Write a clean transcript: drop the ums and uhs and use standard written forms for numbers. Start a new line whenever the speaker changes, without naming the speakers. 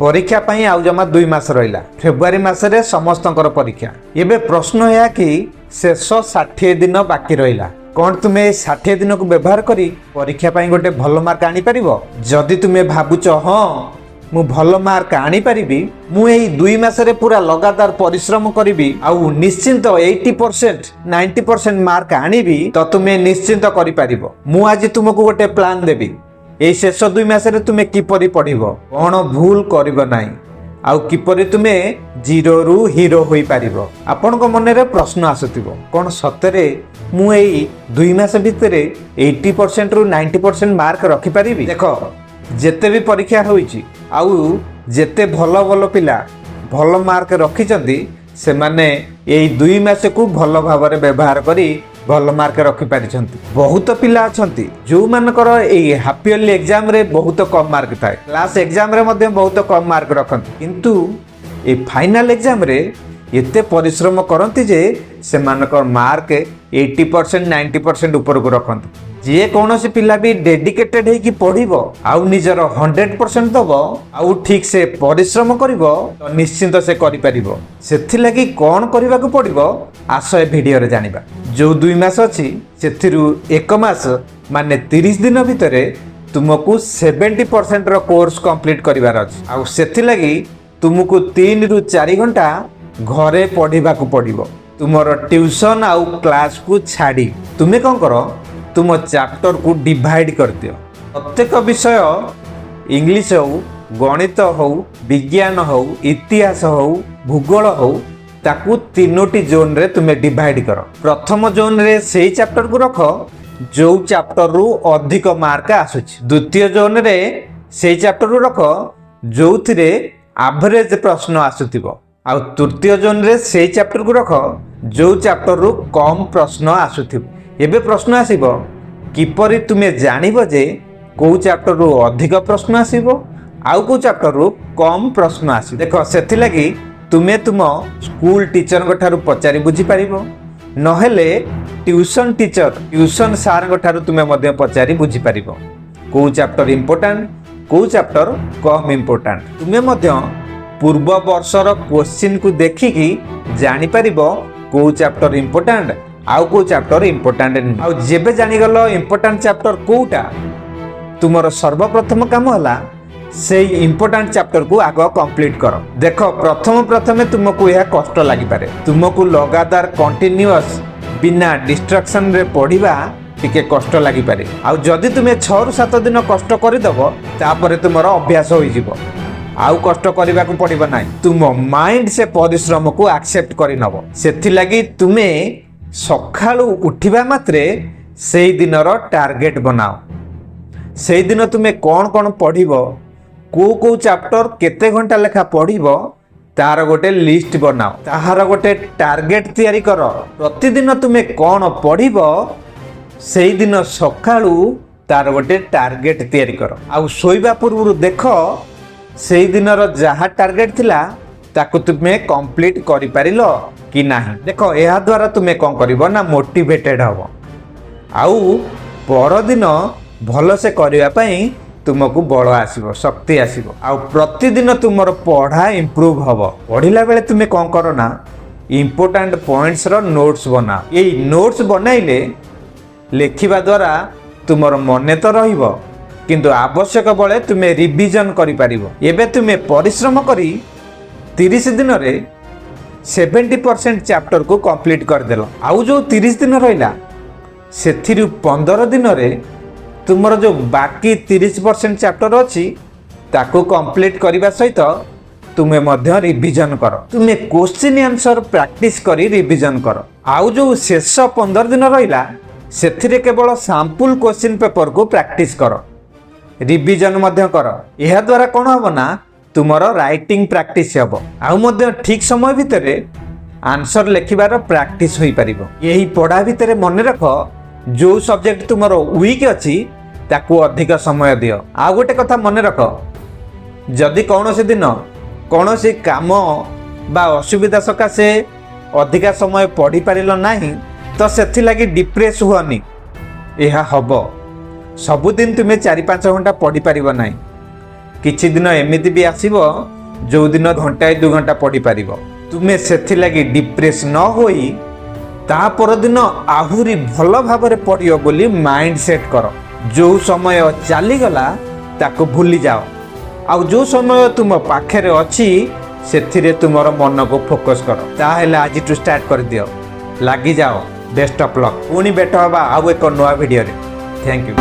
परीक्षा पाई आउ जमा 2 मास रहिला फेब्रुआरी मासरे समस्तंकर परीक्षा। एबे प्रश्न है कि शेष 60 दिन बाकी रहिला कौन तुम्हें 60 दिन को व्यवहार करी परीक्षा पाई गोटे भल मार्क आनी परिबो। जदि तुम्हें भाबुच हाँ मु भल मार्क आनी परिबी मु एई 2 मासरे पूरा लगातार परिश्रम करिबी आउ निश्चिंत 80% 90% मार्क आनीबी तो तुम्हें निश्चिंत करि परिबो। मु आज तुमको गोटे प्लान देबी एई शेष 2 मासरे तुम्हें किपरि पढ़िबो कौन भूल करिबो नाही आउ किपरि तुम्हें 0 रु हीरो होई पारिबो। आपनको मन रे प्रश्न आसुथिबो कौन सतरे मु एई 2 मास भितरे 80% रु 90% मार्क रखि पारिबी। देखो जेते भी परीक्षा होईची आउ जेते भल भल पिला भल मार्क रखिचंती से माने एई 2 मास को भल भाବରେ व्यवहार करी भल मार्क रखि पारिछंती। बहुत पिला अछंती जो मानकर एई हाफ इयरली एग्जाम रे बहुत कम मार्क थाए क्लास एग्जाम रे मध्ये बहुत कम मार्क रखंती किंतु ए फाइनल एग्जाम रे एते परिश्रम करंती जे से मानकर मार्क 80% 90% ऊपर को रखंती। जे कौनसी पिला भी डेडिकेटेड है कि पढ़िबो आउ निजर 100% दबो आउ ठीक से परिश्रम करिबो तो निश्चिंत से करि परिबो। सेथि लागि कोन करिबा को पड़िबो आस ए वीडियो रे जानिबा। जो 2 मास अछि सेथिरु 1 मास माने 30 दिन भितरे तुमको 70% रो कोर्स कंप्लीट करिवार अछि आउ सेथि लागि तुमको 3 रु 4 घंटा घरे पढ़िबा को पड़िबो। तुमरो ट्यूशन आउ क्लास को छाड़ी तुमे कोन करो तुम चैप्टर को डिवाइड कर दियो। प्रत्येक विषय इंग्लिश हो गणित हो विज्ञान हो इतिहास हो भूगोल हो ताकू 3टी जोन रे तुमे डिवाइड करो। प्रथम जोन रे सेही चैप्टर को रखो जो चैप्टर रु अधिक मार्क आसुछि। द्वितीय जोन रे सेही चैप्टर रु रखो जोथिरे एवरेज प्रश्न आसुथिबो आ तृतीय जोन रे सेही चैप्टर को रखो जो चैप्टर रु कम प्रश्न आसुथिबो। एबे प्रश्न आसीबो किपरि तुमे जानिबो जे को चैप्टर रु अधिक प्रश्न आसीबो आउ को चैप्टर रु कम प्रश्न आसी। देखो सेथि लागि तुमे तुम स्कूल टीचर को ठारू पचारि बुझी परिबो नहेले ट्यूशन टीचर ट्यूशन सार को ठारू तुमे मध्ये पचारि बुझी परिबो को चैप्टर इंपोर्टेंट को चैप्टर कम इंपोर्टेंट। तुमे मध्ये पूर्व वर्षर क्वेश्चन को देखिकी जानि परिबो को चैप्टर इंपोर्टेंट आउ को चैप्टर इंपोर्टेंट आउ जेबे जानि गलो इंपोर्टेंट चैप्टर कोटा तुमरो सर्वप्रथम काम होला से इंपोर्टेंट चैप्टर को आगो कंप्लीट करो। देखो प्रथम तुमको यह कष्ट लागि पारे तुमको लगातार कंटीन्यूअस बिना डिस्ट्रैक्शन रे पढ़िबा टिके कष्ट लागि पारे आउ जदि तुमे 6 रु 7 दिन कष्ट करि दबो तापरे तुमरो अभ्यास होई जिवो आउ कष्ट करबा को पड़िबो नाही। तुम माइंड से परिश्रम को एक्सेप्ट करि नबो सेथि लागि तुमे सखाळु उठिबा मात्रे सेई दिनर टार्गेट बनाओ। सेई दिन तुमे कोन कोन पढ़िबो को चैप्टर केते घंटा लेखा पढ़िबो तार गोटे लिस्ट बनाओ ताहार गोटे टार्गेट तैयारी करो। प्रतिदिन तुमे कोन पढ़िबो सेई दिन सखाळु तार गोटे टार्गेट तैयारी करो आउ सोइबा पूर्व देखो सेई दिनर जहा टार्गेट थिला ताकू तुमे कंप्लीट करि पारिलो कि नाही। देखो यह द्वारा तुमे कौन करिबो ना मोटिवेटेड हबो आउ पर दिन भल से करिया पई तुमको बल आसीबो शक्ति आसीबो आउ प्रतिदिन तुमर पढ़ा इंप्रूव हबो। पढ़िला बेले तुमे कौन करो ना इंपोर्टेंट पॉइंट्स रो नोट्स बना। एई नोट्स बनाइले लेखिबा द्वारा तुमर मने तो रहिबो किंतु आवश्यक बळे तुमे रिवीजन करि पारिबो। एबे तुमे परिश्रम करी 30 दिन रे 70% चैप्टर को कंप्लीट कर देलो आउ जो 30 दिन रहिला सेथिरु 15 दिन रे तुमर जो बाकी 30% चैप्टर अछि ताको कंप्लीट करिबा सहित तुमे मध्य रिवीजन करो। तुमे क्वेश्चन आंसर प्रैक्टिस करी रिवीजन करो आउ जो शेष 15 दिन रहिला सेथिरे केवल सैंपल क्वेश्चन पेपर को प्रैक्टिस करो रिवीजन मध्य करो। एहा द्वारा कोन होबो ना तुमरो राइटिंग प्रैक्टिस हबो आउ मध्य ठीक समय भितरे आंसर लेखिबार प्रैक्टिस होई परिबो। यही पढ़ा भितरे मन रखो जो सब्जेक्ट तुमरो वीक अछि ताकू अधिक समय दियो। आ गोटे कथा मन रखो जदि कौनसी दिन कौनसी काम बा असुविधा सकाशे अधिका समय पढ़ी पारिल नाही तो सेथि लागि डिप्रेस हुअनी। यह हबो सबुदिन तुम्हें 4-5 घंटा पढ़ी पारिबो नाही किछि दिन एमिति भी आसीबो जो दिन घंटाए 2 घंटा पढ़ी पारिबो। तुमे सेथिलागि डिप्रेस न होई ता पर दिन आहुरी भल भाबरे पढ़ियो बोली माइंड सेट कर। जो समय चली गला ताको भूली जाओ आउ जो समय तुम पाखे अच्छी से तुमर मन को फोकस कर। ताहेले आज टू स्टार्ट कर दियो, लगी जाओ। Best of luck. पुणी भेट हवा आउ एक नया वीडियो रे। Thank you.